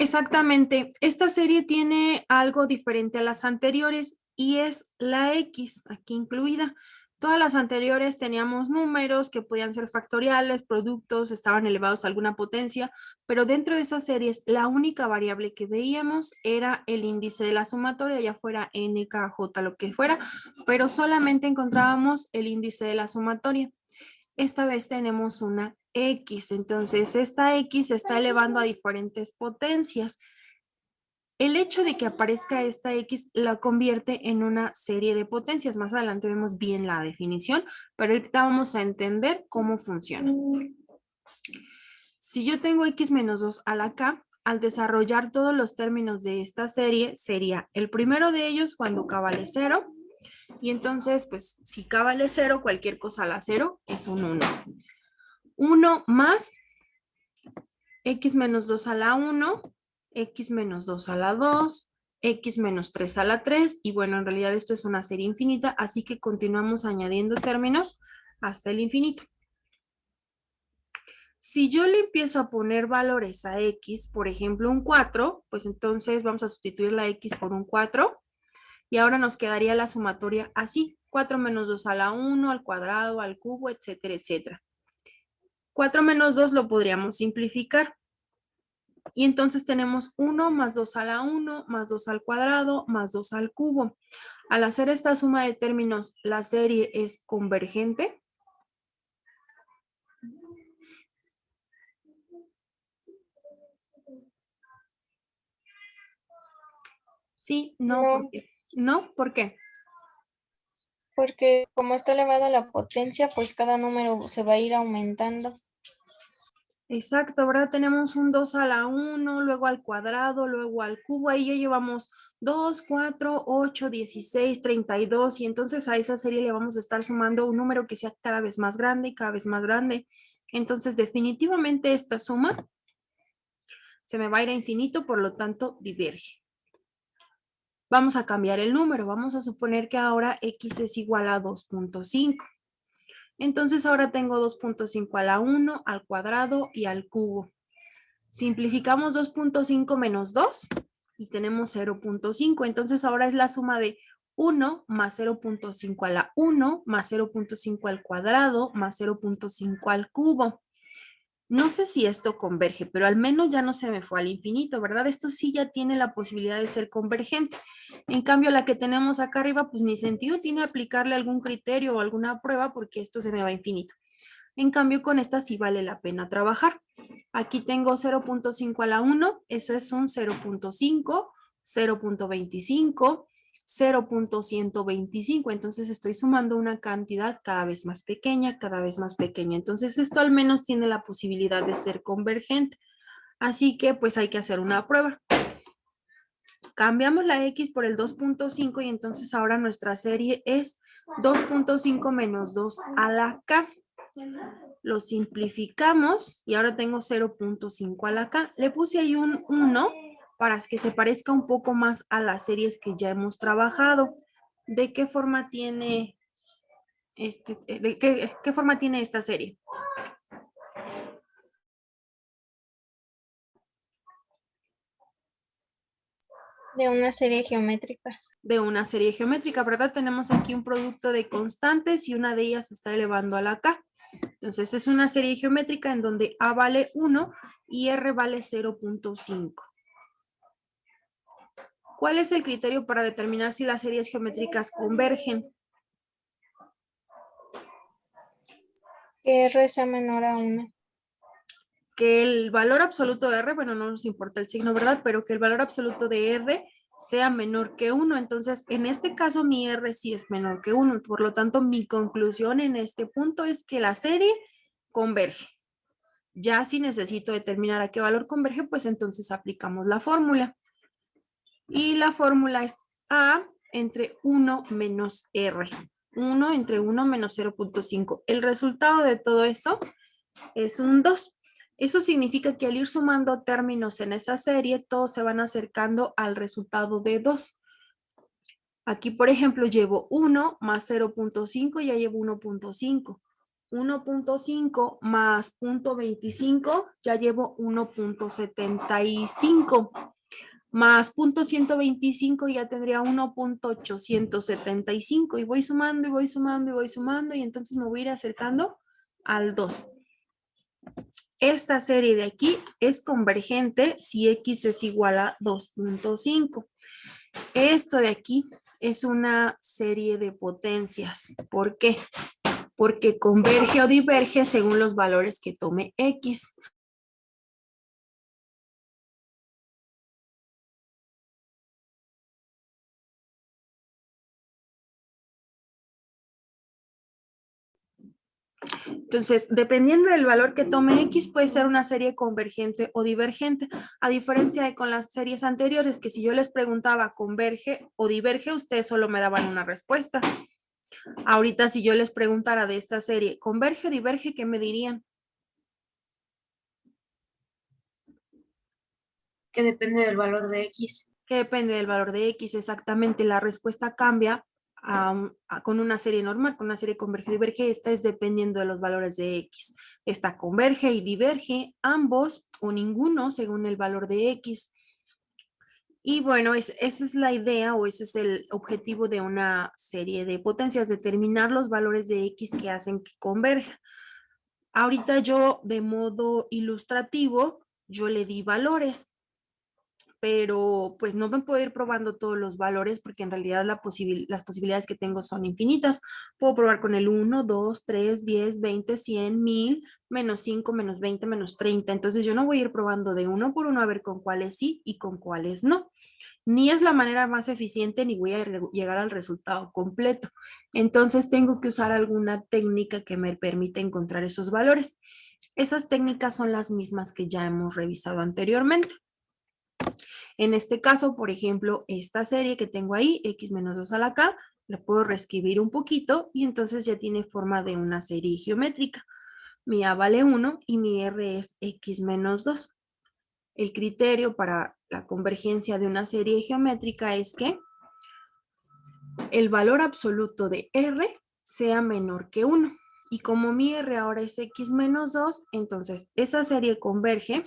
Exactamente. Esta serie tiene algo diferente a las anteriores y es la X aquí incluida. Todas las anteriores teníamos números que podían ser factoriales, productos, estaban elevados a alguna potencia, pero dentro de esas series la única variable que veíamos era el índice de la sumatoria, ya fuera N, K, J, lo que fuera, pero solamente encontrábamos el índice de la sumatoria. Esta vez tenemos una X, entonces esta X se está elevando a diferentes potencias. El hecho de que aparezca esta X la convierte en una serie de potencias. Más adelante vemos bien la definición, pero ahorita vamos a entender cómo funciona. Si yo tengo X menos 2 a la K, al desarrollar todos los términos de esta serie, sería el primero de ellos cuando K vale 0, y entonces, pues, si K vale 0, cualquier cosa a la 0 es un 1. 1 más X menos 2 a la 1, X menos 2 a la 2, X menos 3 a la 3, y bueno, en realidad esto es una serie infinita, así que continuamos añadiendo términos hasta el infinito. Si yo le empiezo a poner valores a X, por ejemplo un 4, pues entonces vamos a sustituir la X por un 4, y ahora nos quedaría la sumatoria así, 4 menos 2 a la 1, al cuadrado, al cubo, etcétera, etcétera. 4 menos 2 lo podríamos simplificar. Y entonces tenemos 1 más 2 a la 1, más 2 al cuadrado, más 2 al cubo. Al hacer esta suma de términos, ¿la serie es convergente? Sí, no, No, ¿por qué? ¿No? ¿Por qué? porque como está elevada la potencia, pues cada número se va a ir aumentando. Exacto, ¿verdad? Tenemos un 2 a la 1, luego al cuadrado, luego al cubo, ahí ya llevamos 2, 4, 8, 16, 32, y entonces a esa serie le vamos a estar sumando un número que sea cada vez más grande y cada vez más grande. Entonces, definitivamente esta suma se me va a ir a infinito, por lo tanto, diverge. Vamos a cambiar el número, vamos a suponer que ahora X es igual a 2.5. Entonces ahora tengo 2.5 a la 1, al cuadrado y al cubo. Simplificamos 2.5 menos 2 y tenemos 0.5. Entonces ahora es la suma de 1 más 0.5 a la 1 más 0.5 al cuadrado más 0.5 al cubo. No sé si esto converge, pero al menos ya no se me fue al infinito, ¿verdad? Esto sí ya tiene la posibilidad de ser convergente. En cambio, la que tenemos acá arriba, pues ni sentido tiene aplicarle algún criterio o alguna prueba porque esto se me va a infinito. En cambio, con esta sí vale la pena trabajar. Aquí tengo 0.5 a la 1, eso es un 0.5, 0.25, 0.125. Entonces estoy sumando una cantidad cada vez más pequeña, cada vez más pequeña. Entonces esto al menos tiene la posibilidad de ser convergente. Así que pues hay que hacer una prueba. Cambiamos la X por el 2.5 y entonces ahora nuestra serie es 2.5 menos 2 a la K. Lo simplificamos y ahora tengo 0.5 a la K. Le puse ahí un 1 para que se parezca un poco más a las series que ya hemos trabajado. ¿De qué forma tiene qué forma tiene esta serie? De una serie geométrica. De una serie geométrica, ¿verdad? Tenemos aquí un producto de constantes y una de ellas se está elevando a la K. Entonces es una serie geométrica en donde A vale 1 y R vale 0.5. ¿Cuál es el criterio para determinar si las series geométricas convergen? Que R sea menor a 1. Que el valor absoluto de R, bueno, no nos importa el signo, ¿verdad? Pero que el valor absoluto de R sea menor que 1. Entonces, en este caso, mi R sí es menor que 1. Por lo tanto, mi conclusión en este punto es que la serie converge. Ya si necesito determinar a qué valor converge, pues entonces aplicamos la fórmula. Y la fórmula es A entre 1 menos R. 1 entre 1 menos 0.5. El resultado de todo esto es un 2. Eso significa que al ir sumando términos en esa serie, todos se van acercando al resultado de 2. Aquí, por ejemplo, llevo 1 más 0.5, ya llevo 1.5. 1.5 más 0.25, ya llevo 1.75. Más 0.125 ya tendría 1.875 y voy sumando y voy sumando y voy sumando y entonces me voy a ir acercando al 2. Esta serie de aquí es convergente si x es igual a 2.5. Esto de aquí es una serie de potencias. ¿Por qué? Porque converge o diverge según los valores que tome x. Entonces, dependiendo del valor que tome x, puede ser una serie convergente o divergente, a diferencia de con las series anteriores, que si yo les preguntaba converge o diverge, ustedes solo me daban una respuesta. Ahorita, si yo les preguntara de esta serie, converge o diverge, ¿qué me dirían? Que depende del valor de x. Que depende del valor de x, exactamente. La respuesta cambia con una serie normal, con una serie converge y diverge. Esta es dependiendo de los valores de x. Esta converge y diverge ambos o ninguno según el valor de x. Y bueno, esa es la idea o ese es el objetivo de una serie de potencias, determinar los valores de x que hacen que converja. Ahorita yo de modo ilustrativo, yo le di valores, pero pues no me puedo ir probando todos los valores porque en realidad las posibilidades que tengo son infinitas. Puedo probar con el 1, 2, 3, 10, 20, 100, 1000, menos 5, menos 20, menos 30. Entonces yo no voy a ir probando de uno por uno a ver con cuáles sí y con cuáles no. Ni es la manera más eficiente ni voy a llegar al resultado completo. Entonces tengo que usar alguna técnica que me permita encontrar esos valores. Esas técnicas son las mismas que ya hemos revisado anteriormente. En este caso, por ejemplo, esta serie que tengo ahí, x menos 2 a la k, la puedo reescribir un poquito y entonces ya tiene forma de una serie geométrica. Mi a vale 1 y mi r es x menos 2. El criterio para la convergencia de una serie geométrica es que el valor absoluto de r sea menor que 1. Y como mi r ahora es x menos 2, entonces esa serie converge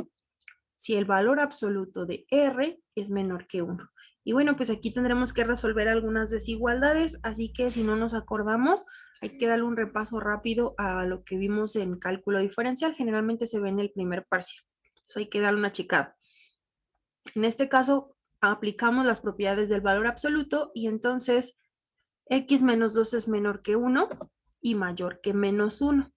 si el valor absoluto de R es menor que 1. Y bueno, pues aquí tendremos que resolver algunas desigualdades, así que si no nos acordamos, hay que darle un repaso rápido a lo que vimos en cálculo diferencial. Generalmente se ve en el primer parcial. Eso hay que darle una checada. En este caso, aplicamos las propiedades del valor absoluto y entonces x menos 2 es menor que 1 y mayor que menos 1.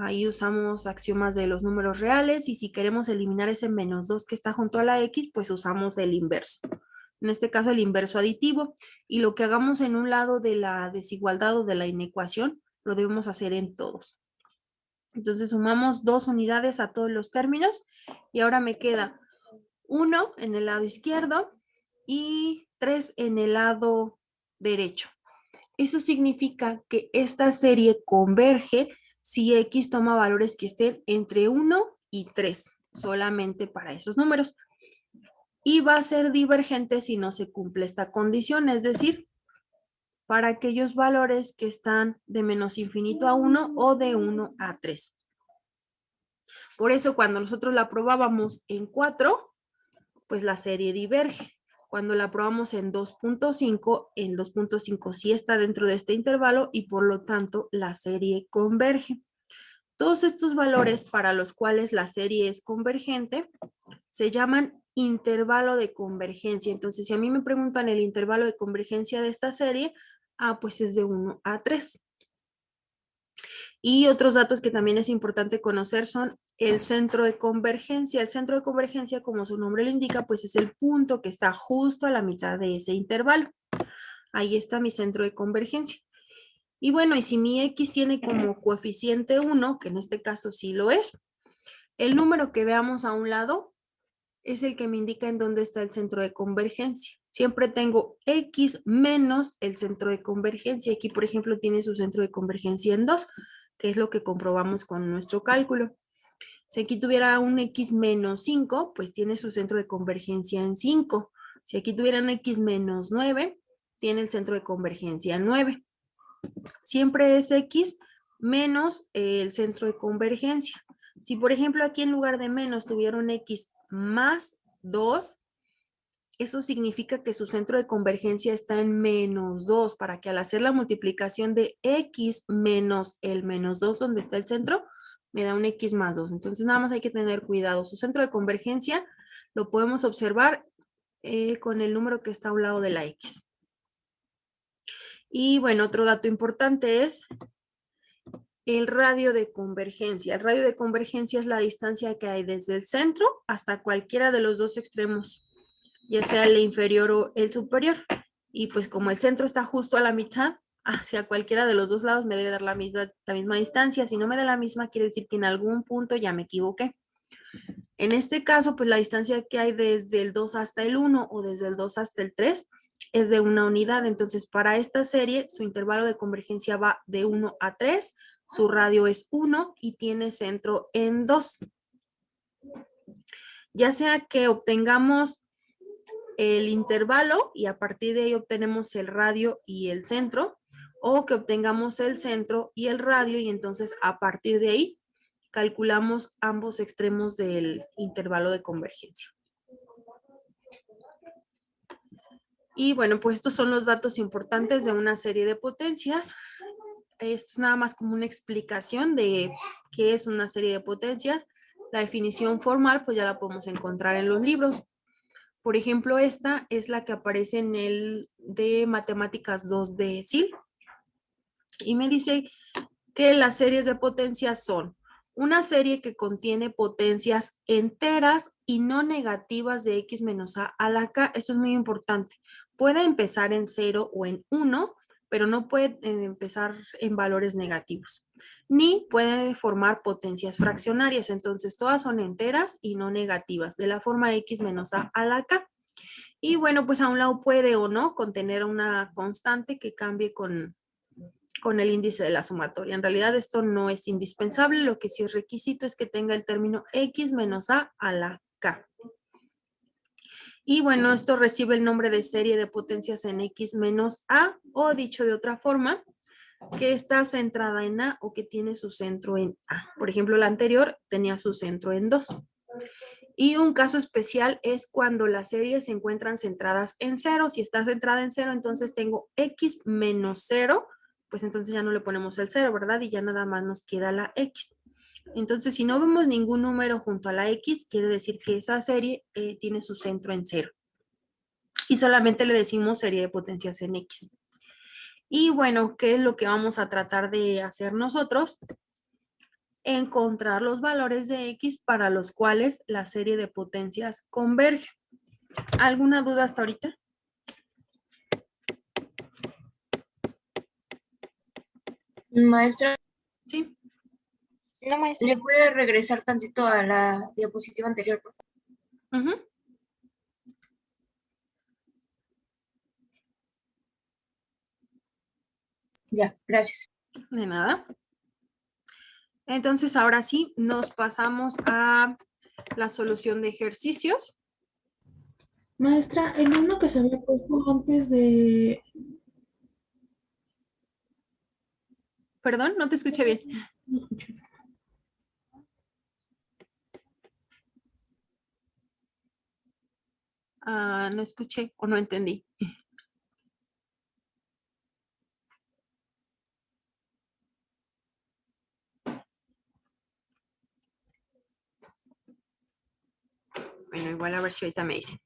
Ahí usamos axiomas de los números reales y si queremos eliminar ese menos 2 que está junto a la x, pues usamos el inverso. En este caso el inverso aditivo. Y lo que hagamos en un lado de la desigualdad o de la inecuación, lo debemos hacer en todos. Entonces sumamos 2 unidades a todos los términos y ahora me queda 1 en el lado izquierdo y 3 en el lado derecho. Eso significa que esta serie converge si x toma valores que estén entre 1 y 3, solamente para esos números. Y va a ser divergente si no se cumple esta condición, es decir, para aquellos valores que están de menos infinito a 1 o de 1 a 3. Por eso cuando nosotros la probábamos en 4, pues la serie diverge. Cuando la probamos en 2.5 sí está dentro de este intervalo y por lo tanto la serie converge. Todos estos valores para los cuales la serie es convergente se llaman intervalo de convergencia. Entonces, si a mí me preguntan el intervalo de convergencia de esta serie, pues es de 1 a 3. Y otros datos que también es importante conocer son el centro de convergencia. El centro de convergencia, como su nombre lo indica, pues es el punto que está justo a la mitad de ese intervalo. Ahí está mi centro de convergencia. Y bueno, y si mi x tiene como coeficiente 1, que en este caso sí lo es, el número que veamos a un lado es el que me indica en dónde está el centro de convergencia. Siempre tengo x menos el centro de convergencia. Aquí, por ejemplo, tiene su centro de convergencia en 2, que es lo que comprobamos con nuestro cálculo. Si aquí tuviera un x menos 5, pues tiene su centro de convergencia en 5. Si aquí tuviera un x menos 9, tiene el centro de convergencia en 9. Siempre es x menos el centro de convergencia. Si, por ejemplo, aquí en lugar de menos tuvieron x más 2, eso significa que su centro de convergencia está en menos 2, para que al hacer la multiplicación de x menos el menos 2 donde está el centro, me da un x más 2. Entonces nada más hay que tener cuidado. Su centro de convergencia lo podemos observar con el número que está a un lado de la x. Y bueno, otro dato importante es el radio de convergencia. El radio de convergencia es la distancia que hay desde el centro hasta cualquiera de los dos extremos, ya sea el inferior o el superior. Y pues como el centro está justo a la mitad, hacia cualquiera de los dos lados me debe dar la misma distancia. Si no me da la misma, quiere decir que en algún punto ya me equivoqué. En este caso, pues la distancia que hay desde el 2 hasta el 1 o desde el 2 hasta el 3 es de una unidad. Entonces, para esta serie, su intervalo de convergencia va de 1 a 3, su radio es 1 y tiene centro en 2. Ya sea que obtengamos el intervalo y a partir de ahí obtenemos el radio y el centro, o que obtengamos el centro y el radio y entonces a partir de ahí calculamos ambos extremos del intervalo de convergencia. Y bueno, pues estos son los datos importantes de una serie de potencias. Esto es nada más como una explicación de qué es una serie de potencias. La definición formal pues ya la podemos encontrar en los libros. Por ejemplo, esta es la que aparece en el de Matemáticas 2 de SIL. Y me dice que las series de potencias son una serie que contiene potencias enteras y no negativas de x menos a la k. Esto es muy importante. Puede empezar en 0 o en 1, pero no puede empezar en valores negativos. Ni puede formar potencias fraccionarias. Entonces, todas son enteras y no negativas, de la forma x menos a la k. Y bueno, pues a un lado puede o no contener una constante que cambie con el índice de la sumatoria. En realidad esto no es indispensable, lo que sí es requisito es que tenga el término x menos a la k. Y bueno, esto recibe el nombre de serie de potencias en x menos a, o dicho de otra forma, que está centrada en a o que tiene su centro en a. Por ejemplo, la anterior tenía su centro en 2. Y un caso especial es cuando las series se encuentran centradas en 0. Si está centrada en 0, entonces tengo x menos 0, pues entonces ya no le ponemos el 0, ¿verdad? Y ya nada más nos queda la x. Entonces, si no vemos ningún número junto a la x, quiere decir que esa serie tiene su centro en 0. Y solamente le decimos serie de potencias en x. Y bueno, ¿qué es lo que vamos a tratar de hacer nosotros? Encontrar los valores de x para los cuales la serie de potencias converge. ¿Alguna duda hasta ahorita? Maestra, Sí. No, maestra. ¿le puede regresar tantito a la diapositiva anterior, por favor? Uh-huh. Ya, gracias. De nada. Entonces, ahora sí, nos pasamos a la solución de ejercicios. Maestra, el uno que se había puesto antes de... Perdón, no te escuché bien. No escuché. No escuché o no entendí. Bueno, igual a ver si ahorita me dice.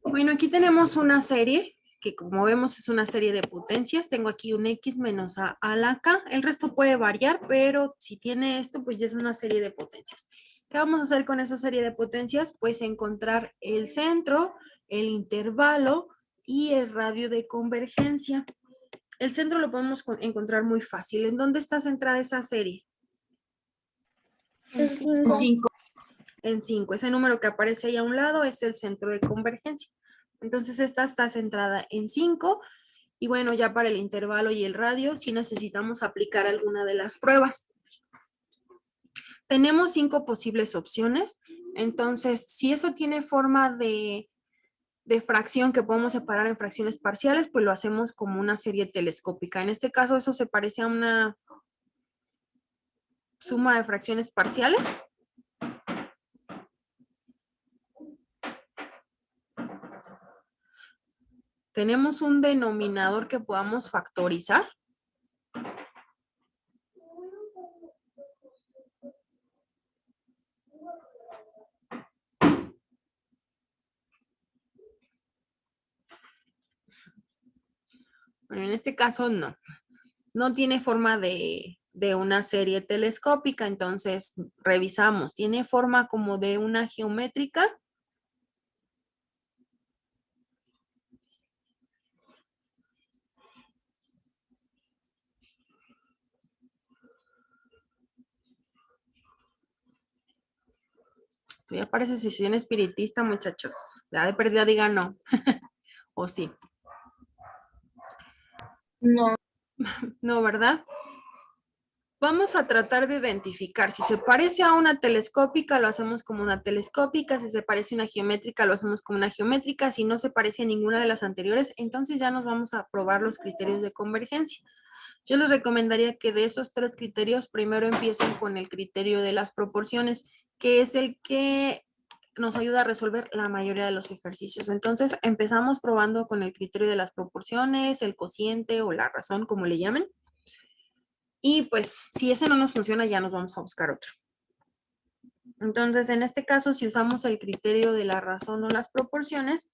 Bueno, aquí tenemos una serie que como vemos es una serie de potencias. Tengo aquí un x menos a la k. El resto puede variar, pero si tiene esto, pues ya es una serie de potencias. ¿Qué vamos a hacer con esa serie de potencias? Pues encontrar el centro, el intervalo y el radio de convergencia. El centro lo podemos encontrar muy fácil. ¿En dónde está centrada esa serie? En 5. 5. En 5. Ese número que aparece ahí a un lado es el centro de convergencia. Entonces esta está centrada en 5. Y bueno, ya para el intervalo y el radio, sí necesitamos aplicar alguna de las pruebas. Tenemos 5 posibles opciones. Entonces, si eso tiene forma de de fracción que podemos separar en fracciones parciales, pues lo hacemos como una serie telescópica. En este caso eso se parece a una suma de fracciones parciales. Tenemos un denominador que podamos factorizar. Bueno, en este caso no tiene forma de una serie telescópica, entonces revisamos. Tiene forma como de una geométrica. Esto ya parece sesión espiritista, muchachos. La de perdida diga no. O sí. No, No, ¿verdad? Vamos a tratar de identificar. Si se parece a una telescópica, lo hacemos como una telescópica. Si se parece a una geométrica, lo hacemos como una geométrica. Si no se parece a ninguna de las anteriores, entonces ya nos vamos a probar los criterios de convergencia. Yo les recomendaría que de esos 3 criterios, primero empiecen con el criterio de las proporciones, que es el que nos ayuda a resolver la mayoría de los ejercicios. Entonces, empezamos probando con el criterio de las proporciones, el cociente o la razón, como le llamen. Y pues, si ese no nos funciona, ya nos vamos a buscar otro. Entonces, en este caso, si usamos el criterio de la razón o las proporciones,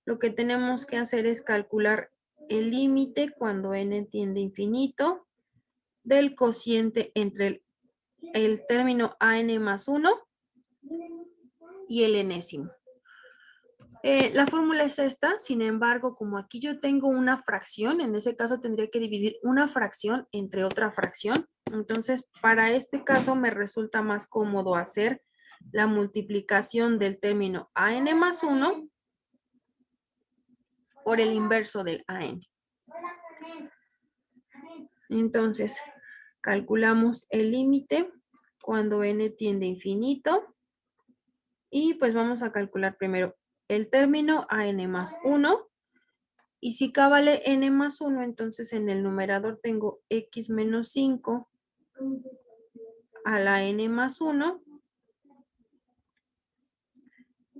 lo que tenemos que hacer es calcular el límite cuando n tiende a infinito del cociente entre el término an más 1 y el enésimo. La fórmula es esta, sin embargo, como aquí yo tengo una fracción, en ese caso tendría que dividir una fracción entre otra fracción. Entonces, para este caso me resulta más cómodo hacer la multiplicación del término an más 1 por el inverso del an. Entonces, calculamos el límite cuando n tiende a infinito. Y pues vamos a calcular primero el término a n más 1. Y si k vale n más 1, entonces en el numerador tengo x menos 5 a la n más 1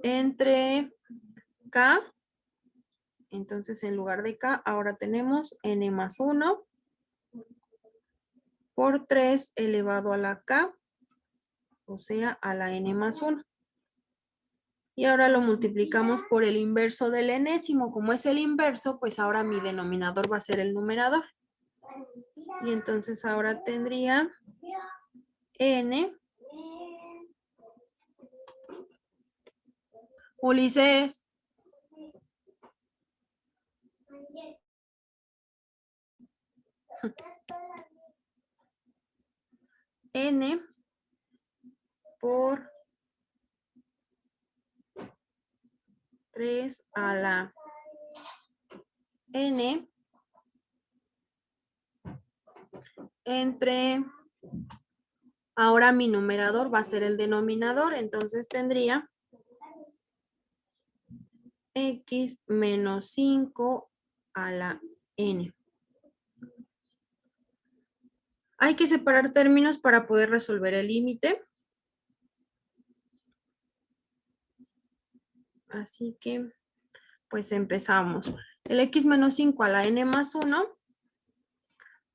entre k. Entonces en lugar de k ahora tenemos n más 1 por 3 elevado a la k, o sea, a la n más 1. Y ahora lo multiplicamos por el inverso del enésimo. Como es el inverso, pues ahora mi denominador va a ser el numerador. Y entonces ahora tendría n. Ulises. N por 3 a la n entre, ahora mi numerador va a ser el denominador, entonces tendría x menos 5 a la n. Hay que separar términos para poder resolver el límite. Así que, pues empezamos. El x menos 5 a la n más 1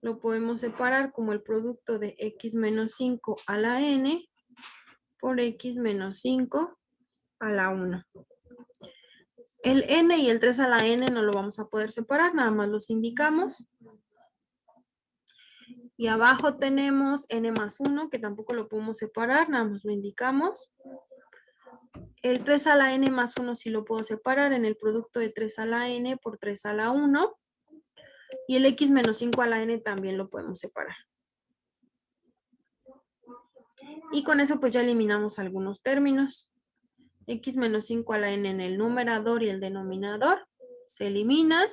lo podemos separar como el producto de x menos 5 a la n por x menos 5 a la 1. El n y el 3 a la n no lo vamos a poder separar, nada más los indicamos. Y abajo tenemos n más 1, que tampoco lo podemos separar, nada más lo indicamos. El 3 a la n más 1 sí lo puedo separar en el producto de 3 a la n por 3 a la 1. Y el x menos 5 a la n también lo podemos separar. Y con eso pues ya eliminamos algunos términos. X menos 5 a la n en el numerador y el denominador se eliminan.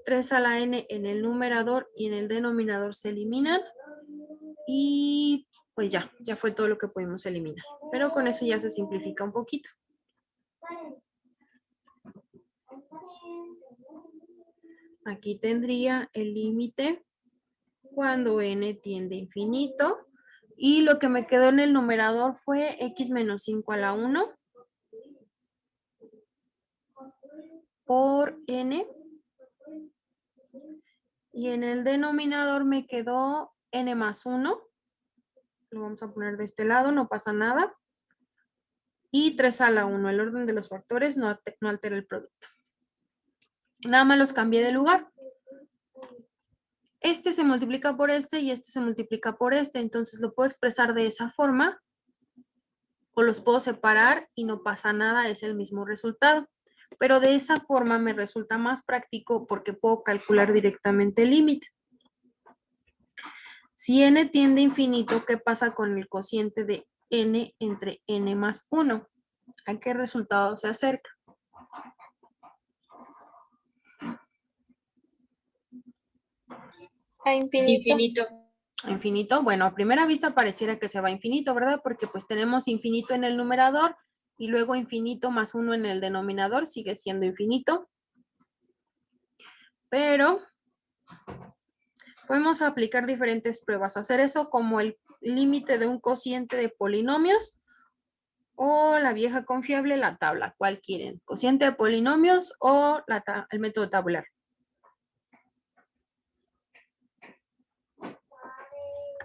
3 a la n en el numerador y en el denominador se eliminan. Y pues ya fue todo lo que pudimos eliminar. Pero con eso ya se simplifica un poquito. Aquí tendría el límite cuando n tiende a infinito. Y lo que me quedó en el numerador fue x menos 5 a la 1 por n. Y en el denominador me quedó n más 1. Lo vamos a poner de este lado, no pasa nada. Y 3 a la 1. El orden de los factores no altera el producto. Nada más los cambié de lugar. Este se multiplica por este y este se multiplica por este. Entonces lo puedo expresar de esa forma. O los puedo separar y no pasa nada, es el mismo resultado. Pero de esa forma me resulta más práctico porque puedo calcular directamente el límite. Si n tiende a infinito, ¿qué pasa con el cociente de n entre n más 1? ¿A qué resultado se acerca? A infinito. Infinito. A infinito. Bueno, a primera vista pareciera que se va a infinito, ¿verdad? Porque pues tenemos infinito en el numerador y luego infinito más 1 en el denominador, sigue siendo infinito. Pero podemos aplicar diferentes pruebas. Hacer eso como el límite de un cociente de polinomios o la vieja confiable, la tabla. ¿Cuál quieren? ¿Cociente de polinomios o el método tabular?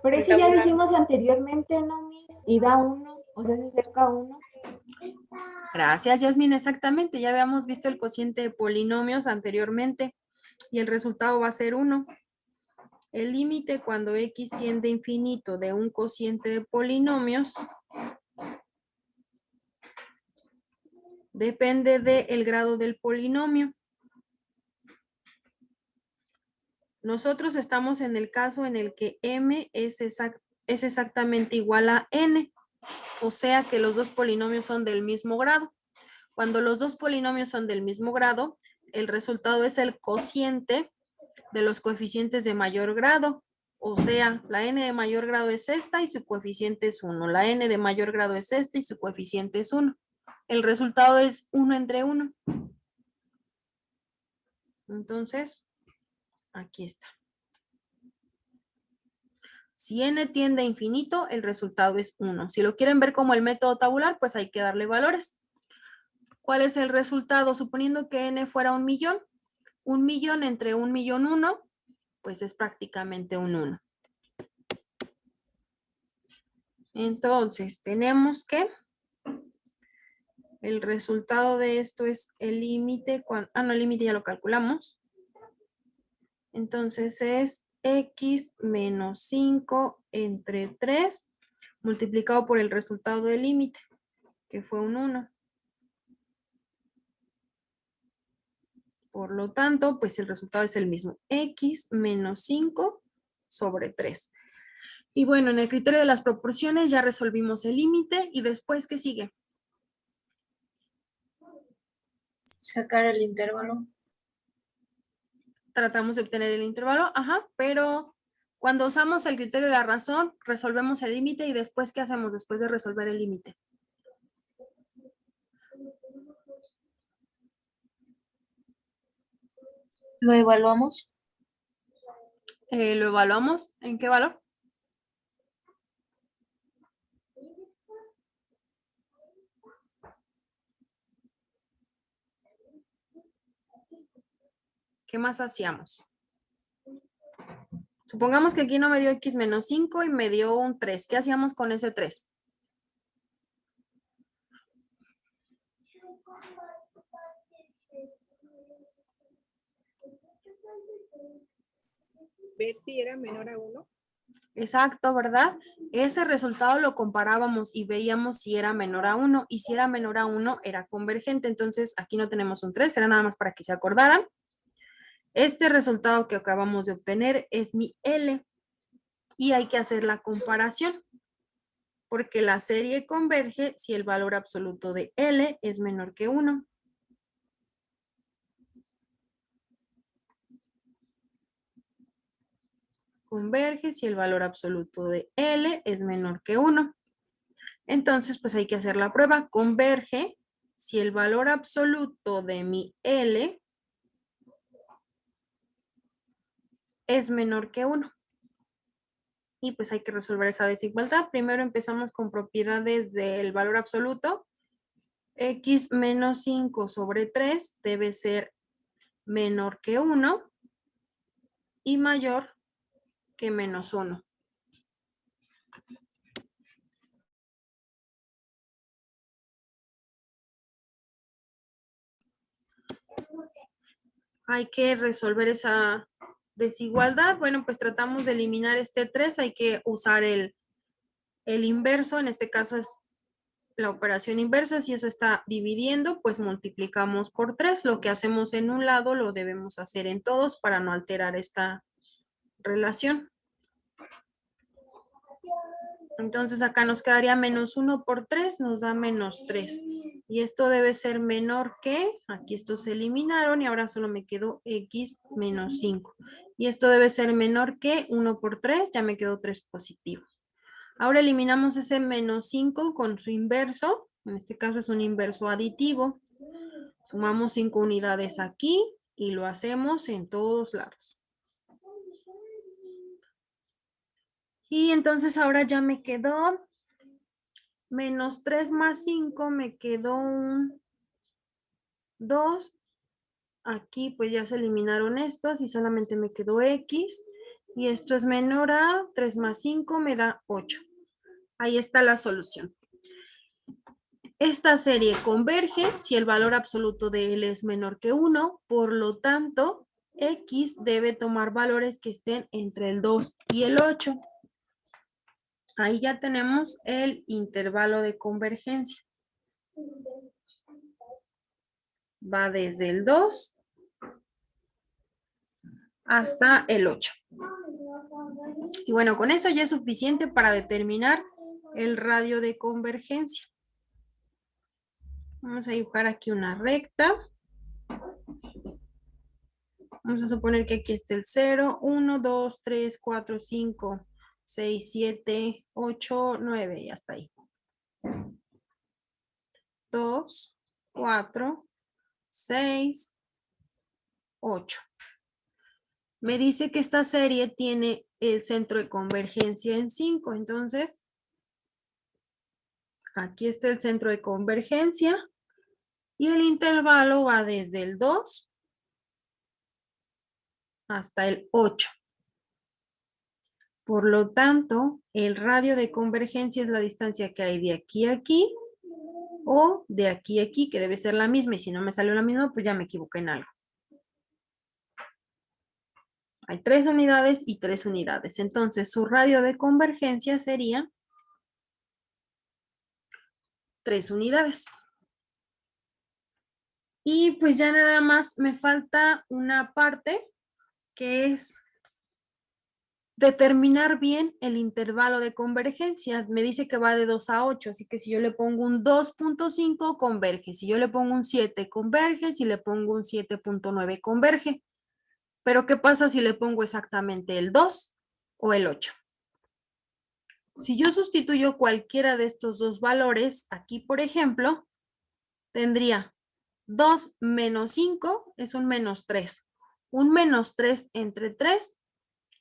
Pero ese ya lo hicimos anteriormente, ¿no, Miss? Y da 1, o sea, se acerca a 1. Gracias, Yasmin. Exactamente. Ya habíamos visto el cociente de polinomios anteriormente y el resultado va a ser 1. El límite cuando x tiende a infinito de un cociente de polinomios depende del grado del polinomio. Nosotros estamos en el caso en el que m es exactamente igual a n, o sea que los dos polinomios son del mismo grado. Cuando los dos polinomios son del mismo grado, el resultado es el cociente de los coeficientes de mayor grado. O sea, la n de mayor grado es esta y su coeficiente es 1. La n de mayor grado es esta y su coeficiente es 1. El resultado es 1 entre 1. Entonces, aquí está. Si n tiende a infinito, el resultado es 1. Si lo quieren ver como el método tabular, pues hay que darle valores. ¿Cuál es el resultado? Suponiendo que n fuera 1.000.000. 1.000.000 entre 1.000.001, pues es prácticamente un 1. Entonces, tenemos que el resultado de esto es el límite, el límite ya lo calculamos. Entonces es x menos 5 entre 3 multiplicado por el resultado del límite, que fue un 1. Por lo tanto, pues el resultado es el mismo, x menos 5 sobre 3. Y bueno, en el criterio de las proporciones ya resolvimos el límite y después, ¿qué sigue? Sacar el intervalo. Tratamos de obtener el intervalo, pero cuando usamos el criterio de la razón, resolvemos el límite y después, ¿qué hacemos después de resolver el límite? Lo evaluamos. Lo evaluamos. ¿En qué valor? ¿Qué más hacíamos? Supongamos que aquí no me dio x menos 5 y me dio un 3. ¿Qué hacíamos con ese 3? Ver si era menor a 1. Exacto, ¿verdad? Ese resultado lo comparábamos y veíamos si era menor a 1. Y si era menor a 1, era convergente. Entonces, aquí no tenemos un 3. Era nada más para que se acordaran. Este resultado que acabamos de obtener es mi L. Y hay que hacer la comparación. Porque la serie converge si el valor absoluto de L es menor que 1. Converge si el valor absoluto de L es menor que 1. Entonces, pues hay que hacer la prueba. Converge si el valor absoluto de mi L es menor que 1. Y pues hay que resolver esa desigualdad. Primero empezamos con propiedades del valor absoluto. X menos 5 sobre 3 debe ser menor que 1 y mayor que menos 1. Hay que resolver esa desigualdad. Bueno, pues tratamos de eliminar este 3. Hay que usar el inverso. En este caso es la operación inversa. Si eso está dividiendo, pues multiplicamos por 3. Lo que hacemos en un lado lo debemos hacer en todos para no alterar esta relación. Entonces acá nos quedaría menos 1 por 3, nos da menos 3. Y esto debe ser menor que, aquí estos se eliminaron y ahora solo me quedó x menos 5. Y esto debe ser menor que 1 por 3, ya me quedó 3 positivo. Ahora eliminamos ese menos 5 con su inverso, en este caso es un inverso aditivo. Sumamos 5 unidades aquí y lo hacemos en todos lados. Y entonces ahora ya me quedó menos 3 más 5, me quedó un 2. Aquí pues ya se eliminaron estos y solamente me quedó x. Y esto es menor a 3 más 5 me da 8. Ahí está la solución. Esta serie converge si el valor absoluto de L es menor que 1. Por lo tanto, x debe tomar valores que estén entre el 2 y el 8. Ahí ya tenemos el intervalo de convergencia. Va desde el 2 hasta el 8. Y bueno, con eso ya es suficiente para determinar el radio de convergencia. Vamos a dibujar aquí una recta. Vamos a suponer que aquí está el 0, 1, 2, 3, 4, 5, 6, 7, 8, 9 y hasta ahí. 2, 4, 6, 8. Me dice que esta serie tiene el centro de convergencia en 5. Entonces, aquí está el centro de convergencia y el intervalo va desde el 2 hasta el 8. Por lo tanto, el radio de convergencia es la distancia que hay de aquí a aquí o de aquí a aquí, que debe ser la misma. Y si no me salió la misma, pues ya me equivoqué en algo. Hay 3 unidades y 3 unidades. Entonces, su radio de convergencia sería 3 unidades. Y pues ya nada más me falta una parte que es determinar bien el intervalo de convergencia. Me dice que va de 2 a 8, así que si yo le pongo un 2.5 converge, si yo le pongo un 7 converge, si le pongo un 7.9 converge. Pero ¿qué pasa si le pongo exactamente el 2 o el 8? Si yo sustituyo cualquiera de estos dos valores, aquí por ejemplo, tendría 2 menos 5 es un menos 3. Un menos 3 entre 3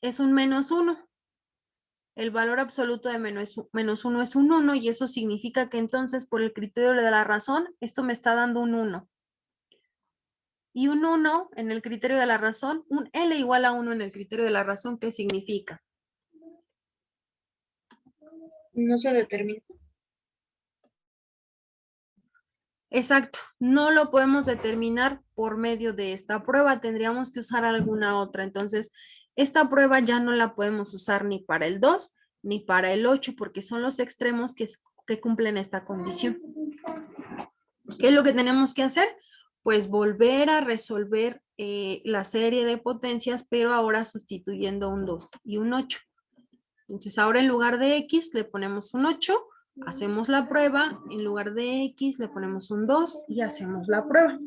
es un menos 1. El valor absoluto de menos 1 es un 1 y eso significa que entonces por el criterio de la razón, esto me está dando un 1. Y un 1 en el criterio de la razón, un L igual a 1 en el criterio de la razón, ¿qué significa? No se determina. Exacto, no lo podemos determinar por medio de esta prueba, tendríamos que usar alguna otra. Entonces, esta prueba ya no la podemos usar ni para el 2 ni para el 8 porque son los extremos que cumplen esta condición. ¿Qué es lo que tenemos que hacer? Pues volver a resolver la serie de potencias, pero ahora sustituyendo un 2 y un 8. Entonces, ahora en lugar de X le ponemos un 8. Hacemos la prueba, en lugar de X le ponemos un 2 y hacemos la prueba.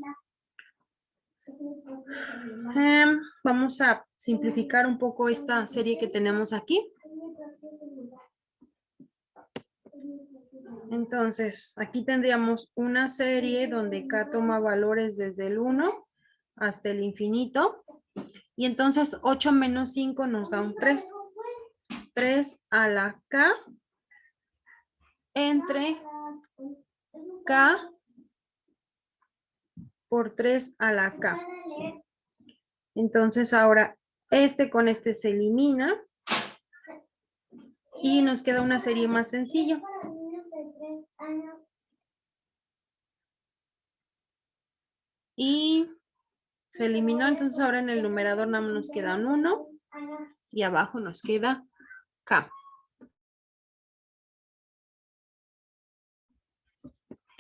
Vamos a simplificar un poco esta serie que tenemos aquí. Entonces, aquí tendríamos una serie donde K toma valores desde el 1 hasta el infinito. Y entonces 8 menos 5 nos da un 3. 3 a la K entre K por 3 a la K. Entonces ahora este con este se elimina y nos queda una serie más sencilla. Y se eliminó, entonces ahora en el numerador nada más nos queda un 1 y abajo nos queda K.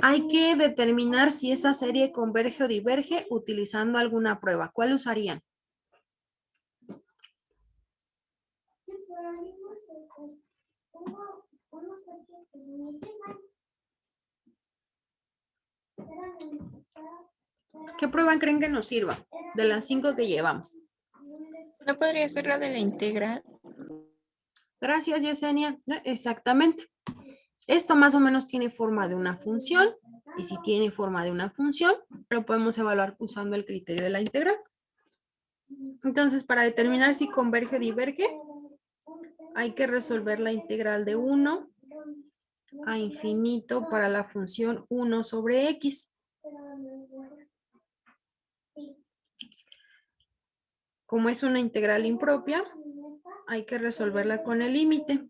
Hay que determinar si esa serie converge o diverge utilizando alguna prueba. ¿Cuál usarían? ¿Qué prueba creen que nos sirva de las 5 que llevamos? ¿No podría ser la de la integral? Gracias, Yesenia. Exactamente. Esto más o menos tiene forma de una función. Y si tiene forma de una función, lo podemos evaluar usando el criterio de la integral. Entonces, para determinar si converge o diverge, hay que resolver la integral de 1 a infinito para la función 1 sobre x. Como es una integral impropia, hay que resolverla con el límite.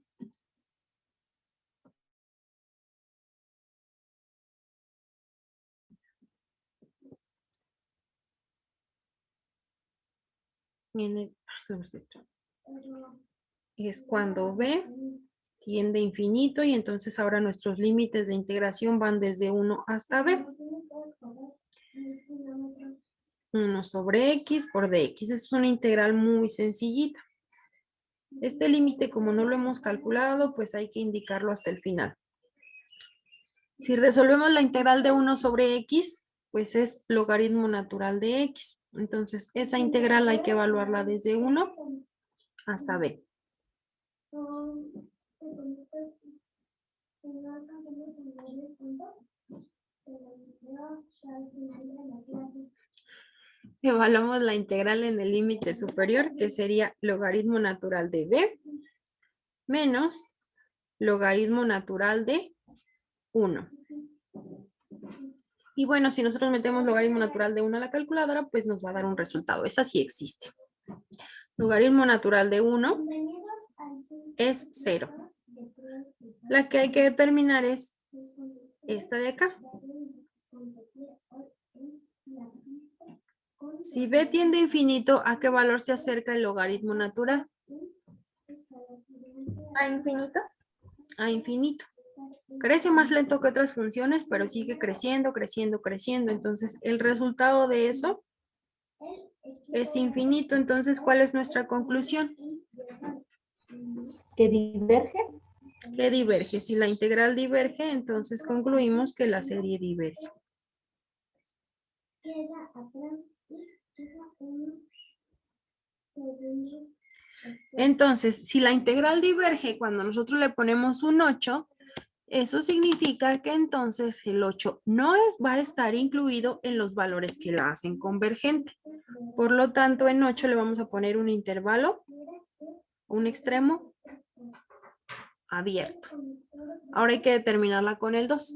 Es cuando b tiende a infinito y entonces ahora nuestros límites de integración van desde 1 hasta b. 1 sobre x por dx. Es una integral muy sencillita. Este límite, como no lo hemos calculado, pues hay que indicarlo hasta el final. Si resolvemos la integral de 1 sobre x, pues es logaritmo natural de x. Entonces, esa integral hay que evaluarla desde 1 hasta b. Evaluamos la integral en el límite superior, que sería logaritmo natural de b menos logaritmo natural de 1. Y bueno, si nosotros metemos logaritmo natural de 1 a la calculadora, pues nos va a dar un resultado. Esa sí existe. Logaritmo natural de 1 es 0. La que hay que determinar es esta de acá. Si b tiende a infinito, ¿a qué valor se acerca el logaritmo natural? ¿A infinito? A infinito. Crece más lento que otras funciones, pero sigue creciendo, creciendo, creciendo. Entonces, el resultado de eso es infinito. Entonces, ¿cuál es nuestra conclusión? ¿Que diverge? Que diverge. Si la integral diverge, entonces concluimos que la serie diverge. Entonces, si la integral diverge cuando nosotros le ponemos un 8, eso significa que entonces el 8 no va a estar incluido en los valores que la hacen convergente. Por lo tanto, en 8 le vamos a poner un intervalo, un extremo abierto. Ahora hay que determinarla con el 2.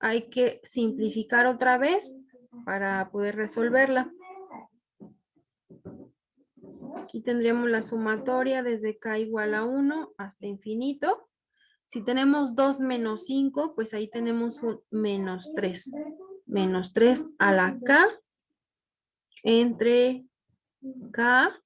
Hay que simplificar otra vez para poder resolverla. Aquí tendríamos la sumatoria desde k igual a 1 hasta infinito. Si tenemos 2 menos 5, pues ahí tenemos un menos 3. Menos 3 a la k entre k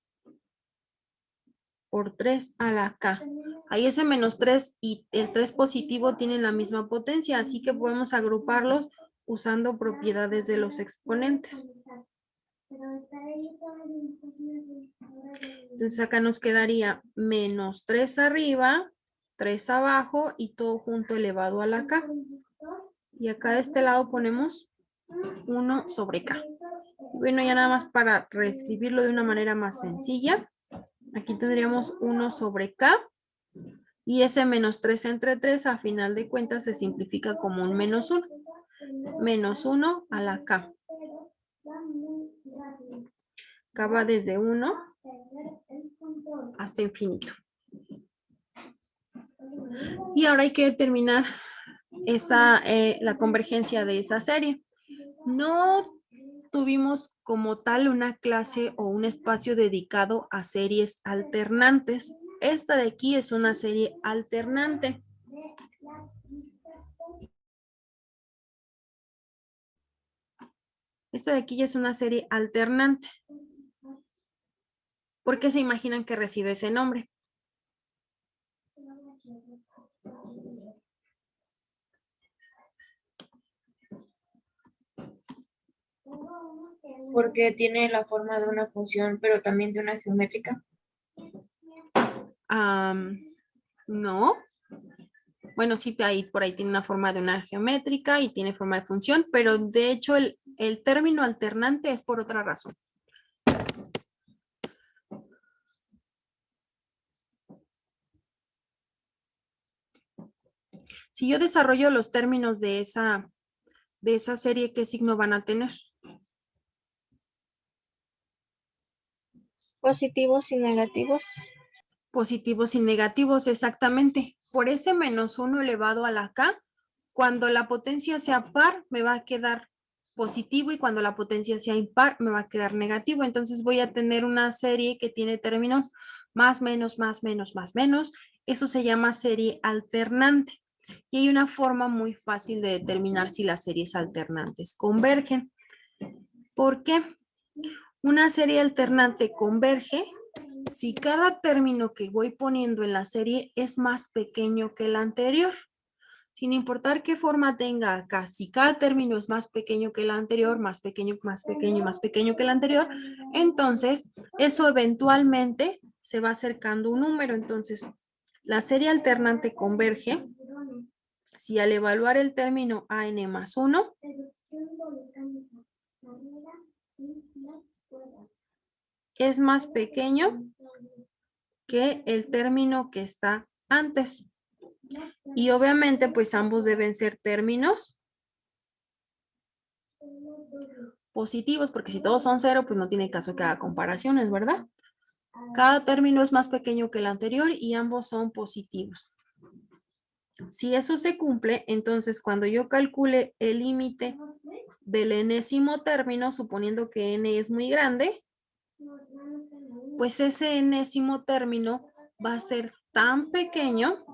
por 3 a la k. Ahí ese menos 3 y el 3 positivo tienen la misma potencia, así que podemos agruparlos usando propiedades de los exponentes. Entonces acá nos quedaría menos 3 arriba, 3 abajo y todo junto elevado a la k. Y acá de este lado ponemos 1 sobre k. Bueno, ya nada más para reescribirlo de una manera más sencilla. Aquí tendríamos 1 sobre k. Y ese menos 3 entre 3 a final de cuentas se simplifica como un menos 1. Menos 1 a la k. Acaba desde 1 hasta infinito. Y ahora hay que determinar la convergencia de esa serie. No tuvimos como tal una clase o un espacio dedicado a series alternantes. Esta de aquí es una serie alternante. Esta de aquí ya es una serie alternante. ¿Por qué se imaginan que recibe ese nombre? Porque tiene la forma de una función, pero también de una geométrica. No. Bueno, sí, por ahí tiene una forma de una geométrica y tiene forma de función, pero de hecho el término alternante es por otra razón. Si yo desarrollo los términos de esa serie, ¿qué signo van a tener? Positivos y negativos. Positivos y negativos, exactamente. Por ese -1 elevado a la k, cuando la potencia sea par, me va a quedar positivo y cuando la potencia sea impar, me va a quedar negativo. Entonces voy a tener una serie que tiene términos más, menos, más, menos, más, menos. Eso se llama serie alternante. Y hay una forma muy fácil de determinar si las series alternantes convergen. ¿Por qué? Una serie alternante converge si cada término que voy poniendo en la serie es más pequeño que el anterior. Sin importar qué forma tenga acá, si cada término es más pequeño que el anterior, más pequeño, más pequeño, más pequeño que el anterior, entonces eso eventualmente se va acercando un número. Entonces, la serie alternante converge si al evaluar el término an más 1, es más pequeño que el término que está antes. Y obviamente, pues ambos deben ser términos positivos, porque si todos son 0, pues no tiene caso que haga comparaciones, ¿verdad? Cada término es más pequeño que el anterior y ambos son positivos. Si eso se cumple, entonces cuando yo calcule el límite del enésimo término, suponiendo que n es muy grande, pues ese enésimo término va a ser tan pequeño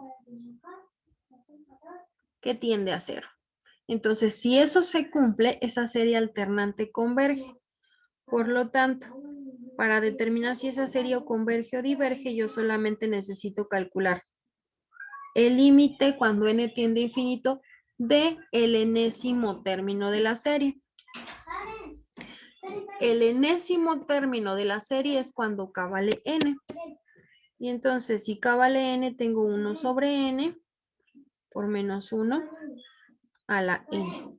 que tiende a 0. Entonces, si eso se cumple, esa serie alternante converge. Por lo tanto, para determinar si esa serie converge o diverge, yo solamente necesito calcular el límite cuando n tiende a infinito de el enésimo término de la serie. El enésimo término de la serie es cuando k vale n. Y entonces, si k vale n, tengo 1 sobre n por menos 1 a la n.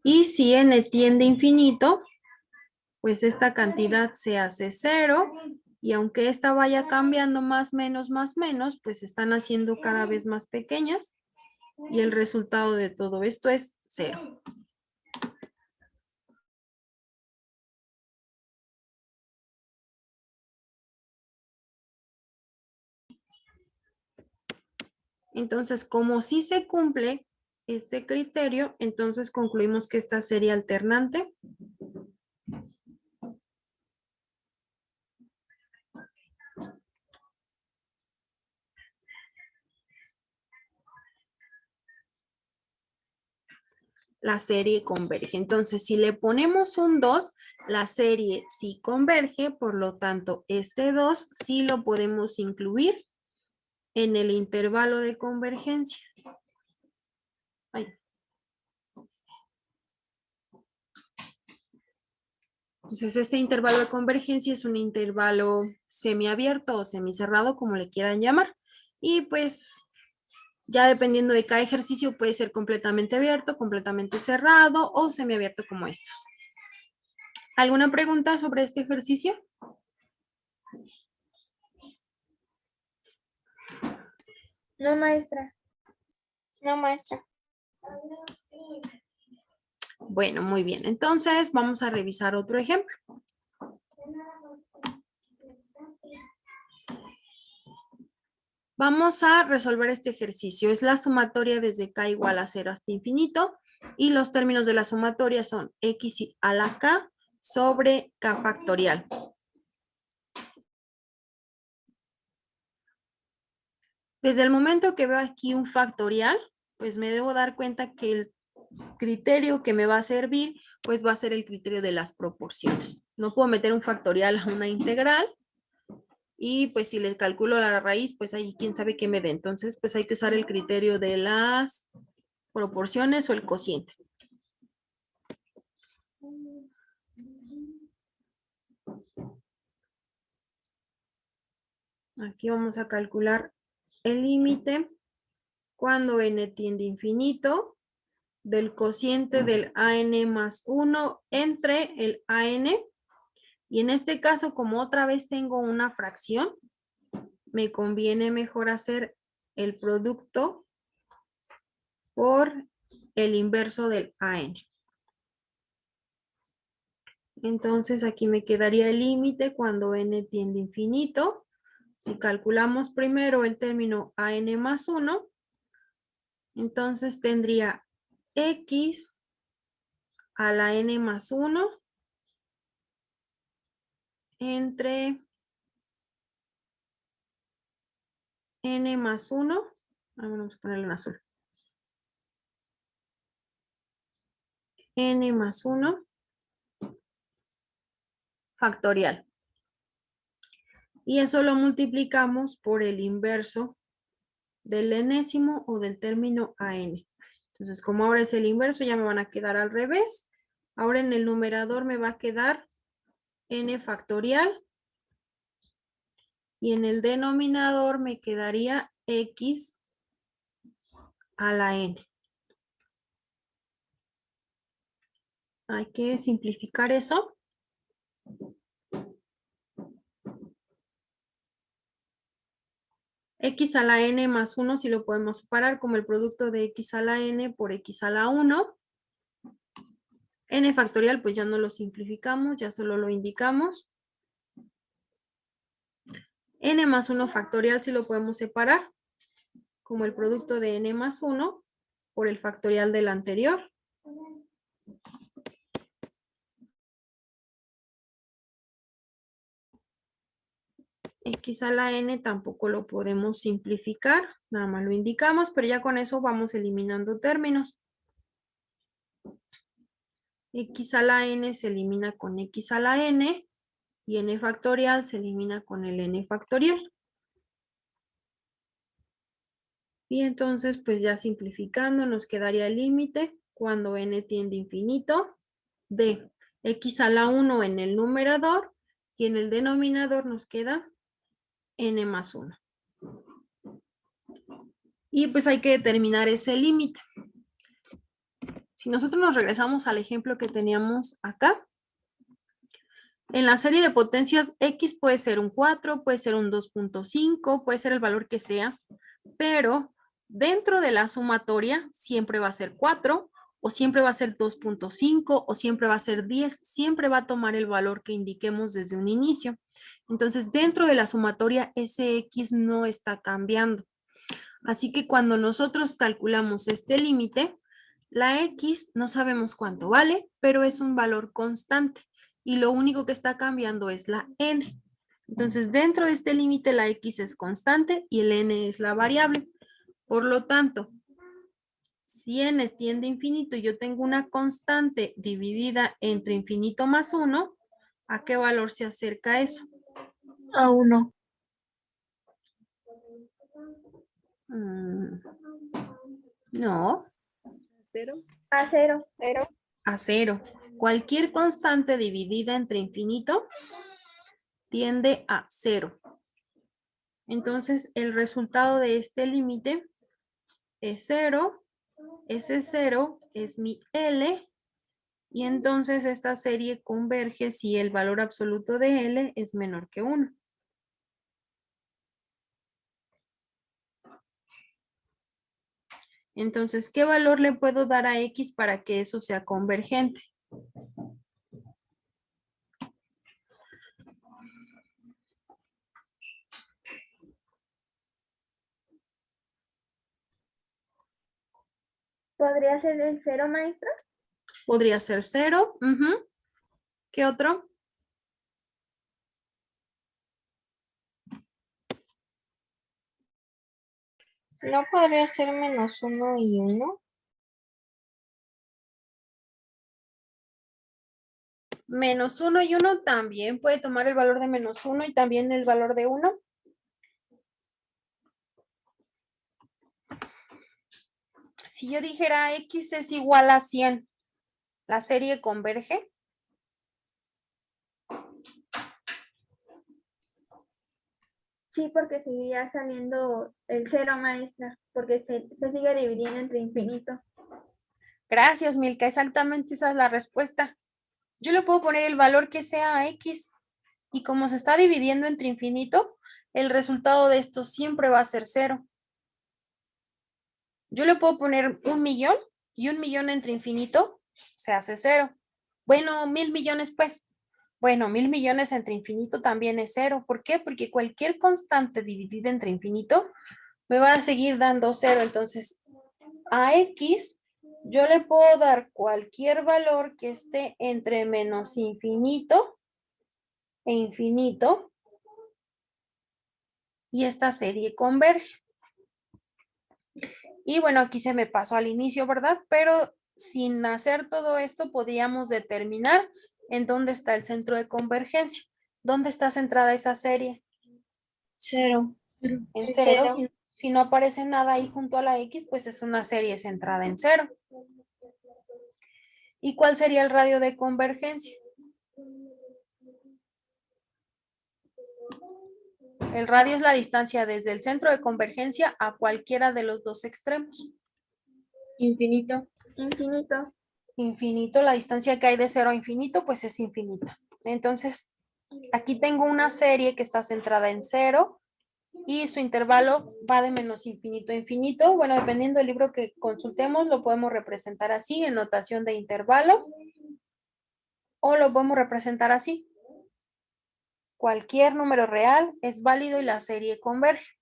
Y si n tiende a infinito, pues esta cantidad se hace 0. Y aunque esta vaya cambiando más, menos, pues se están haciendo cada vez más pequeñas. Y el resultado de todo esto es 0. Entonces, como sí se cumple este criterio, entonces concluimos que esta serie alternante la serie converge. Entonces, si le ponemos un 2, la serie sí converge, por lo tanto, este 2 sí lo podemos incluir en el intervalo de convergencia. Ay. Entonces, este intervalo de convergencia es un intervalo semiabierto o semicerrado, como le quieran llamar. Y pues, ya dependiendo de cada ejercicio, puede ser completamente abierto, completamente cerrado o semiabierto como estos. ¿Alguna pregunta sobre este ejercicio? No, maestra. No, maestra. Bueno, muy bien. Entonces vamos a revisar otro ejemplo. Vamos a resolver este ejercicio. Es la sumatoria desde k igual a 0 hasta infinito. Y los términos de la sumatoria son x a la k sobre k factorial. Desde el momento que veo aquí un factorial, pues me debo dar cuenta que el criterio que me va a servir, pues va a ser el criterio de las proporciones. No puedo meter un factorial a una integral y pues si le calculo la raíz, pues ahí quién sabe qué me dé. Entonces, pues hay que usar el criterio de las proporciones o el cociente. Aquí vamos a calcular el límite cuando n tiende a infinito del cociente del AN más 1 entre el AN. Y en este caso, como otra vez tengo una fracción, me conviene mejor hacer el producto por el inverso del AN. Entonces aquí me quedaría el límite cuando n tiende a infinito. Si calculamos primero el término AN más 1, entonces tendría x a la n más 1 entre n más 1. Vamos a ponerlo en azul. N más 1 factorial. Y eso lo multiplicamos por el inverso del enésimo o del término AN. Entonces, como ahora es el inverso, ya me van a quedar al revés. Ahora en el numerador me va a quedar n factorial. Y en el denominador me quedaría x a la n. Hay que simplificar eso. X a la n más 1 si lo podemos separar como el producto de x a la n por x a la 1. N factorial pues ya no lo simplificamos, ya solo lo indicamos. N más 1 factorial si lo podemos separar como el producto de n más 1 por el factorial del anterior. X a la n tampoco lo podemos simplificar, nada más lo indicamos, pero ya con eso vamos eliminando términos. X a la n se elimina con x a la n y n factorial se elimina con el n factorial. Y entonces pues ya simplificando nos quedaría el límite cuando n tiende a infinito de x a la 1 en el numerador y en el denominador nos queda n más 1. Y pues hay que determinar ese límite. Si nosotros nos regresamos al ejemplo que teníamos acá, en la serie de potencias x puede ser un 4, puede ser un 2.5, puede ser el valor que sea, pero dentro de la sumatoria siempre va a ser 4, o siempre va a ser 2.5, o siempre va a ser 10, siempre va a tomar el valor que indiquemos desde un inicio. Entonces, dentro de la sumatoria, ese x no está cambiando. Así que cuando nosotros calculamos este límite, la x no sabemos cuánto vale, pero es un valor constante. Y lo único que está cambiando es la n. Entonces, dentro de este límite, la x es constante y el n es la variable. Por lo tanto, si n tiende a infinito y yo tengo una constante dividida entre infinito más 1, ¿a qué valor se acerca eso? A 1. No. ¿Cero? A 0. A 0. Cualquier constante dividida entre infinito tiende a 0. Entonces, el resultado de este límite es 0. Ese 0 es mi L. Y entonces esta serie converge si el valor absoluto de L es menor que 1. Entonces, ¿qué valor le puedo dar a X para que eso sea convergente? ¿Podría ser el 0, maestra? Podría ser 0. ¿Qué otro? ¿No podría ser -1 y 1? -1 y 1 también puede tomar el valor de -1 y también el valor de 1. Si yo dijera X es igual a 100, ¿la serie converge? Sí, porque seguiría saliendo el 0, maestra, porque se sigue dividiendo entre infinito. Gracias, Milka. Exactamente esa es la respuesta. Yo le puedo poner el valor que sea a X y como se está dividiendo entre infinito, el resultado de esto siempre va a ser 0. Yo le puedo poner 1.000.000 y 1.000.000 entre infinito se hace 0. Bueno, 1.000.000.000 pues. Bueno, 1.000.000.000 entre infinito también es 0. ¿Por qué? Porque cualquier constante dividida entre infinito me va a seguir dando 0. Entonces, a X yo le puedo dar cualquier valor que esté entre menos infinito e infinito y esta serie converge. Y bueno, aquí se me pasó al inicio, ¿verdad? Pero sin hacer todo esto podríamos determinar en dónde está el centro de convergencia. ¿Dónde está centrada esa serie? 0. En 0. Cero. Si no aparece nada ahí junto a la X, pues es una serie centrada en 0. ¿Y cuál sería el radio de convergencia? El radio es la distancia desde el centro de convergencia a cualquiera de los dos extremos. Infinito. Infinito. Infinito, la distancia que hay de 0 a infinito, pues es infinita. Entonces, aquí tengo una serie que está centrada en 0 y su intervalo va de menos infinito a infinito. Bueno, dependiendo del libro que consultemos, lo podemos representar así, en notación de intervalo, o lo podemos representar así. Cualquier número real es válido y la serie converge.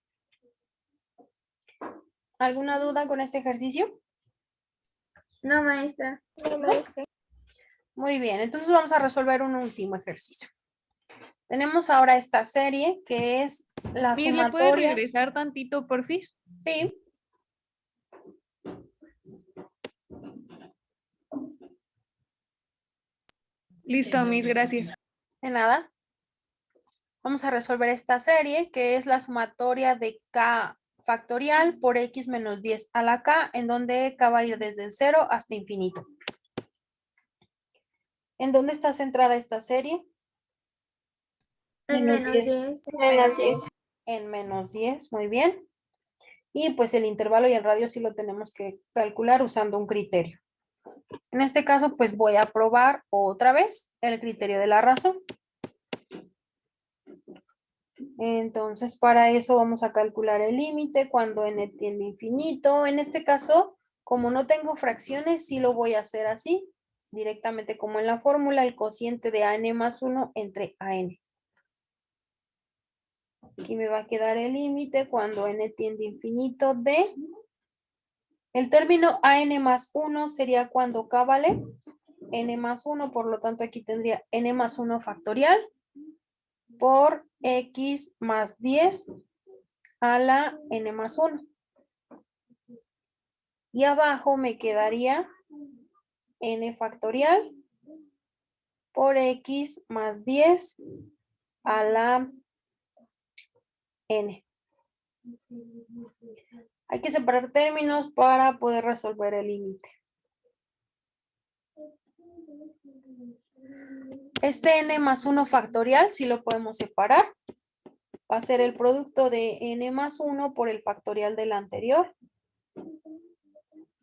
¿Alguna duda con este ejercicio? No, maestra. No, maestra. Muy bien, entonces vamos a resolver un último ejercicio. Tenemos ahora esta serie que es la Miss, ¿le puedes sumatoria. regresar tantito, porfis? Sí. Listo, Miss, gracias. De nada. Vamos a resolver esta serie que es la sumatoria de k factorial por x menos 10 a la k, en donde k va a ir desde el 0 hasta infinito. ¿En dónde está centrada esta serie? En Menos menos 10. 10. Menos 10. En menos 10, muy bien. Y pues el intervalo y el radio sí lo tenemos que calcular usando un criterio. En este caso, pues voy a probar otra vez el criterio de la razón. Entonces, para eso vamos a calcular el límite cuando n tiende a infinito. En este caso, como no tengo fracciones, sí lo voy a hacer así, directamente como en la fórmula, el cociente de an más 1 entre an. Aquí me va a quedar el límite cuando n tiende a infinito de... El término an más 1 sería cuando k vale n más 1, por lo tanto aquí tendría n más 1 factorial por x más 10 a la n más 1. Y abajo me quedaría n factorial por x más 10 a la n. Hay que separar términos para poder resolver el límite. Este n más 1 factorial sí lo podemos separar. Va a ser el producto de n más 1 por el factorial del anterior.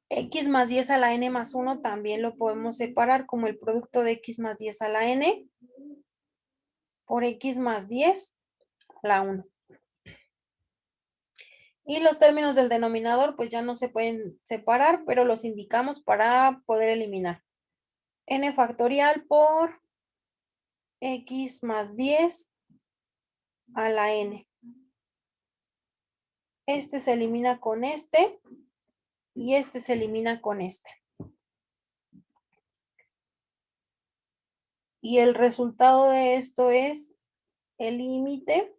X más 10 a la n más 1 también lo podemos separar como el producto de x más 10 a la n por x más 10 a la 1. Y los términos del denominador pues ya no se pueden separar, pero los indicamos para poder eliminar. N factorial por x más 10 a la n. Este se elimina con este y este se elimina con este. Y el resultado de esto es el límite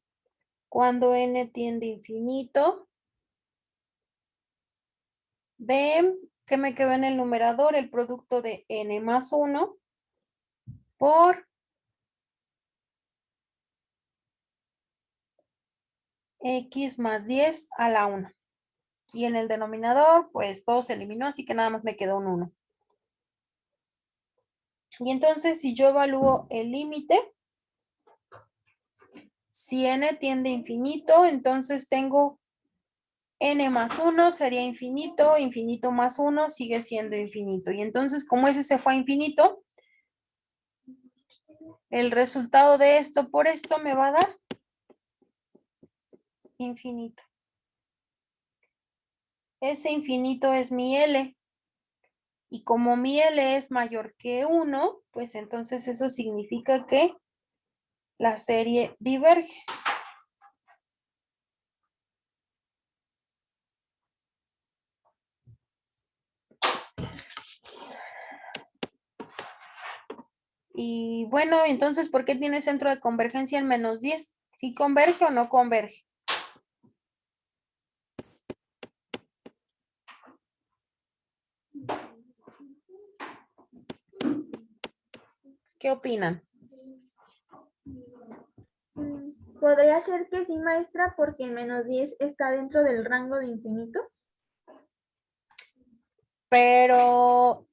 cuando n tiende a infinito de, ¿qué me quedó en el numerador? El producto de n más 1 por x más 10 a la 1. Y en el denominador, pues todo se eliminó, así que nada más me quedó un 1. Y entonces, si yo evalúo el límite, si n tiende a infinito, entonces tengo n más 1 sería infinito, infinito más 1 sigue siendo infinito. Y entonces, como ese se fue a infinito, el resultado de esto por esto me va a dar infinito. Ese infinito es mi L. Y como mi L es mayor que 1, pues entonces eso significa que la serie diverge. Y bueno, entonces, ¿por qué tiene centro de convergencia en menos 10? ¿Sí converge o no converge? ¿Qué opinan? Podría ser que sí, maestra, porque el menos 10 está dentro del rango de infinito. Pero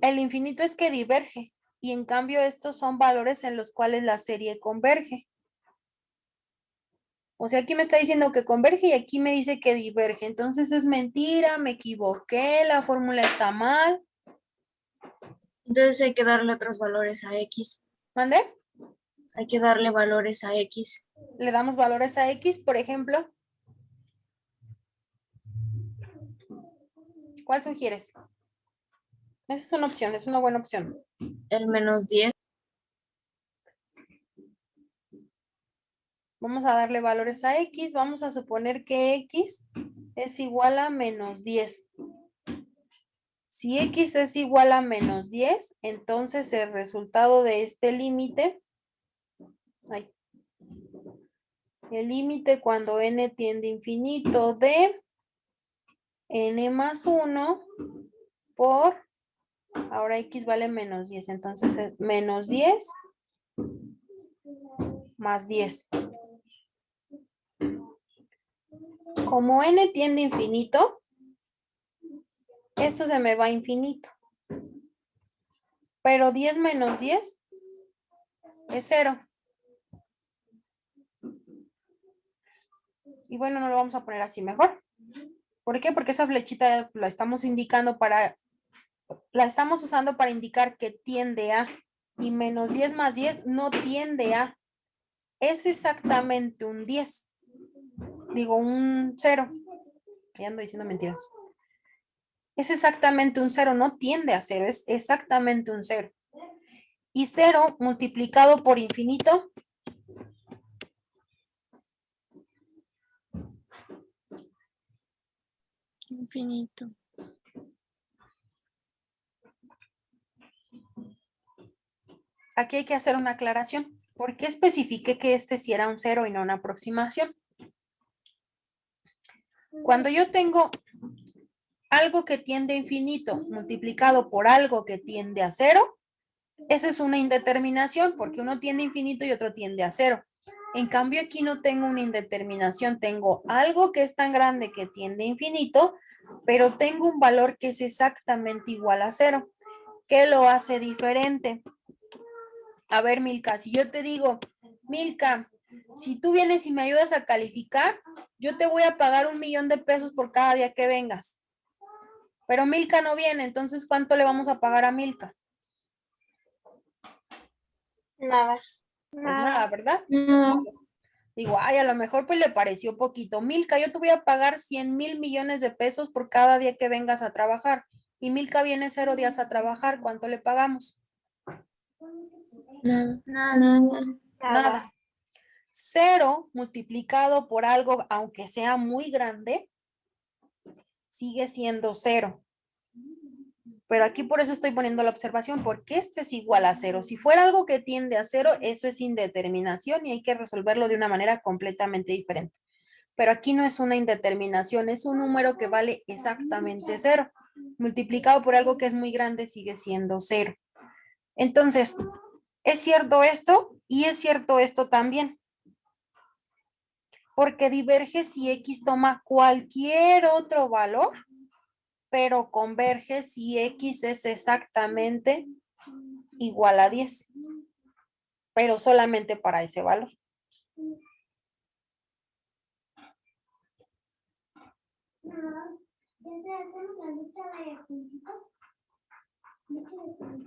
el infinito es que diverge. Y en cambio estos son valores en los cuales la serie converge. O sea, aquí me está diciendo que converge y aquí me dice que diverge. Entonces es mentira, me equivoqué, la fórmula está mal. Entonces hay que darle otros valores a X. ¿Mande? Hay que darle valores a X. Le damos valores a X, por ejemplo. ¿Cuál sugieres? Esa es una opción, es una buena opción. El menos 10. Vamos a darle valores a X. Vamos a suponer que X es igual a menos 10. Si X es igual a menos 10, entonces el resultado de este límite, el límite cuando n tiende a infinito de n más 1 por, ahora X vale menos 10, entonces es menos 10 más 10. Como n tiende a infinito, esto se me va a infinito. Pero 10 menos 10 es 0. Y bueno, no lo vamos a poner así mejor. ¿Por qué? Porque esa flechita la estamos indicando la estamos usando para indicar que tiende a. Y menos 10 más 10 no tiende a. Es exactamente un 10. Digo, un 0. Ya ando diciendo mentiras. Es exactamente un 0, no tiende a 0, es exactamente un 0. Y 0 multiplicado por infinito. Infinito. Aquí hay que hacer una aclaración. ¿Por qué especifiqué que este sí era un 0 y no una aproximación? Cuando yo tengo algo que tiende a infinito multiplicado por algo que tiende a 0, esa es una indeterminación porque uno tiende a infinito y otro tiende a 0. En cambio aquí no tengo una indeterminación, tengo algo que es tan grande que tiende a infinito, pero tengo un valor que es exactamente igual a 0. ¿Qué lo hace diferente? A ver, Milka, si yo te digo, Milka, si tú vienes y me ayudas a calificar, yo te voy a pagar 1,000,000 de pesos por cada día que vengas. Pero Milka no viene, entonces ¿cuánto le vamos a pagar a Milka? Nada. Pues nada, ¿verdad? No. Digo, ay, a lo mejor pues le pareció poquito. Milka, yo te voy a pagar 100,000 millones de pesos por cada día que vengas a trabajar. Y Milka viene 0 días a trabajar. ¿Cuánto le pagamos? Nada. Nada. Nada. 0 multiplicado por algo, aunque sea muy grande, sigue siendo 0. Pero aquí por eso estoy poniendo la observación, porque este es igual a 0. Si fuera algo que tiende a 0, eso es indeterminación y hay que resolverlo de una manera completamente diferente. Pero aquí no es una indeterminación, es un número que vale exactamente 0. Multiplicado por algo que es muy grande sigue siendo 0. Entonces, es cierto esto y es cierto esto también. Porque diverge si X toma cualquier otro valor, pero converge si X es exactamente igual a 10, pero solamente para ese valor.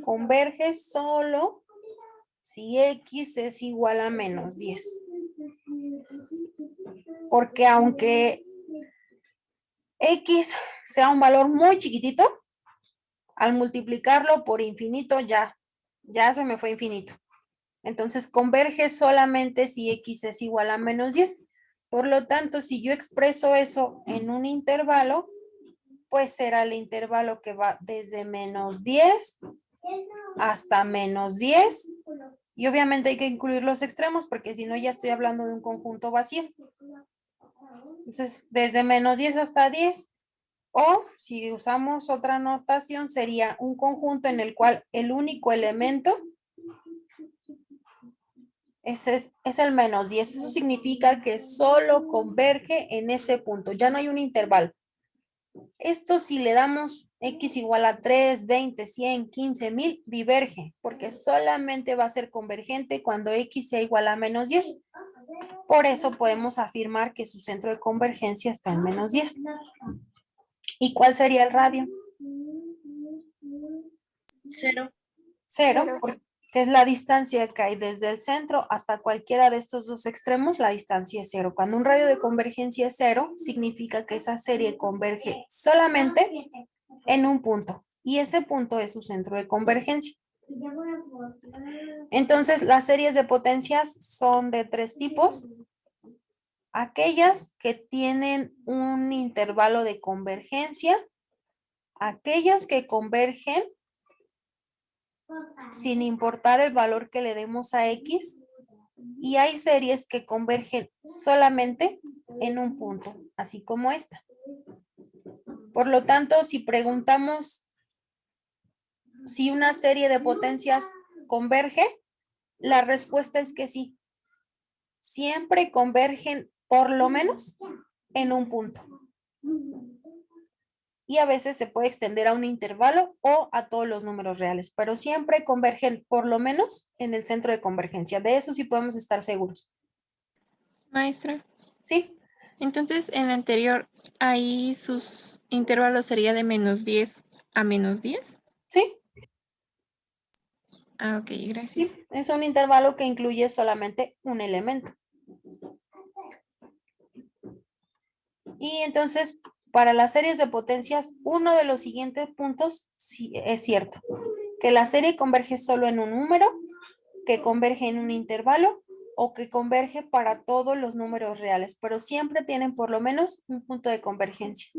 Converge solo si X es igual a menos 10. Porque aunque X sea un valor muy chiquitito, al multiplicarlo por infinito ya se me fue infinito. Entonces converge solamente si X es igual a menos 10. Por lo tanto, si yo expreso eso en un intervalo, pues será el intervalo que va desde menos 10 hasta menos 10. Y obviamente hay que incluir los extremos porque si no ya estoy hablando de un conjunto vacío. Entonces, desde menos 10 hasta 10. O si usamos otra notación, sería un conjunto en el cual el único elemento es el menos 10. Eso significa que solo converge en ese punto. Ya no hay un intervalo. Esto si le damos X igual a 3, 20, 100, 15, 1000, diverge, porque solamente va a ser convergente cuando X sea igual a menos 10. Por eso podemos afirmar que su centro de convergencia está en menos 10. ¿Y cuál sería el radio? 0. 0, porque es la distancia que hay desde el centro hasta cualquiera de estos dos extremos, la distancia es 0. Cuando un radio de convergencia es 0, significa que esa serie converge solamente en un punto, y ese punto es su centro de convergencia. Entonces, las series de potencias son de 3 tipos. Aquellas que tienen un intervalo de convergencia, aquellas que convergen sin importar el valor que le demos a X, y hay series que convergen solamente en un punto, así como esta. Por lo tanto, si preguntamos si una serie de potencias converge, la respuesta es que sí. Siempre convergen por lo menos en un punto. Y a veces se puede extender a un intervalo o a todos los números reales, pero siempre convergen por lo menos en el centro de convergencia. De eso sí podemos estar seguros. Maestra, ¿Sí? entonces en la anterior, ahí sus intervalos sería de menos 10 a menos 10. ¿Sí? Ah, ok, gracias. Sí, es un intervalo que incluye solamente un elemento. Y entonces, para las series de potencias, uno de los siguientes puntos sí es cierto. Que la serie converge solo en un número, que converge en un intervalo o que converge para todos los números reales, pero siempre tienen por lo menos un punto de convergencia.